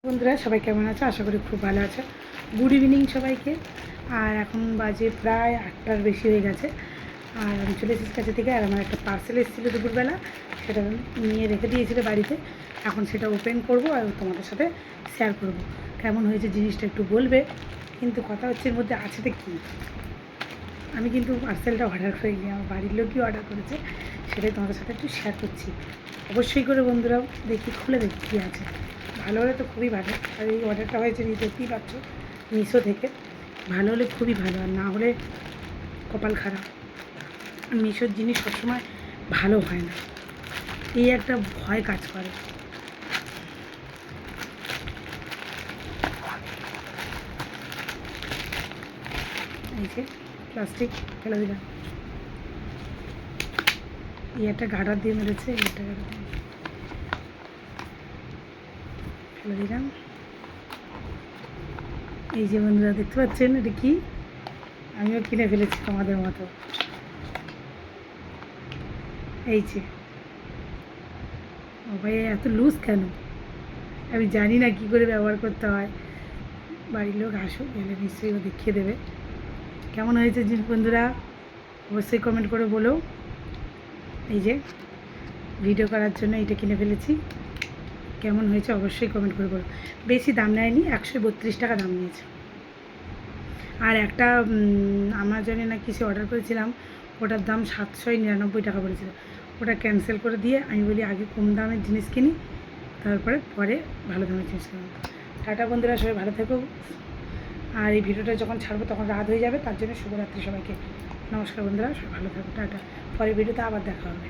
বন্ধুরা সবাই কেমন আছে? আশা করি খুব ভালো আছে। গুড ইভিনিং সবাইকে। আর এখন বাজে প্রায় 8টার বেশি হয়ে গেছে। আর আমি চলে এসেছি কাছে থেকে। আর আমার একটা পার্সেল এসেছিলো দুপুরবেলা, সেটা নিয়ে রেখে দিয়েছিল বাড়িতে। এখন সেটা ওপেন করব আর তোমাদের সাথে শেয়ার করব। কেমন হয়েছে জিনিসটা একটু বলবে। কিন্তু কথা হচ্ছে এর মধ্যে আছেটা কী। আমি কিন্তু পার্সেলটা অর্ডার করিনি, আমার বাড়ির লোকই অর্ডার করেছে। সেটাই তোমাদের সাথে একটু শেয়ার করছি। অবশ্যই করে বন্ধুরাও দেখি, খুলে দেখি কী আছে। ভালো হলে তো খুবই ভালো। আর এই অর্ডারটা হয়েছে দেখতেই পাচ্ছ মিশো থেকে। ভালো হলে খুবই ভালো, আর না হলে কপাল খারাপ। মিশোর জিনিস সবসময় ভালো হয় না, এই একটা ভয় কাজ করে। এই যে প্লাস্টিক ফেলে দিলাম, এই একটা গার্ডার দিয়ে মেরেছে, এই একটা গার্ডার দিয়ে ফেলে দিলাম। এই যে বন্ধুরা দেখতে পাচ্ছেন এটা কি, আমিও কিনে ফেলেছি তোমাদের মতো। এই যে ও ভাই, এত লুজ কেন আমি জানি না, কি করে ব্যবহার করতে হয়। বাড়ির লোক আসুক, এলে নিশ্চয়ই ও দেখিয়ে দেবে। কেমন হয়েছে জিনিস বন্ধুরা অবশ্যই কমেন্ট করে বলো। এই যে ভিডিও করার জন্য এটা কিনে ফেলেছি। কেমন হয়েছে অবশ্যই কমেন্ট করে বলো। বেশি দাম নেয়নি, 132 টাকা দাম নিয়েছে। আর একটা আমাজনে না কিছু অর্ডার করেছিলাম, ওটার দাম 799 টাকা পড়েছিল। ওটা ক্যান্সেল করে দিয়ে আমি বলি আগে কম দামের জিনিস কিনি, তারপরে পরে ভালো দামের জিনিস কিনি। টাটা বন্ধুরা, সবাই ভালো থেকো। আর এই ভিডিওটা যখন ছাড়বো তখন রাত হয়ে যাবে, তার জন্য শুভরাত্রি সবাইকে। নমস্কার বন্ধুরা, সবাই ভালো থাকো, টাটা। পরের ভিডিওতে আবার দেখা হবে।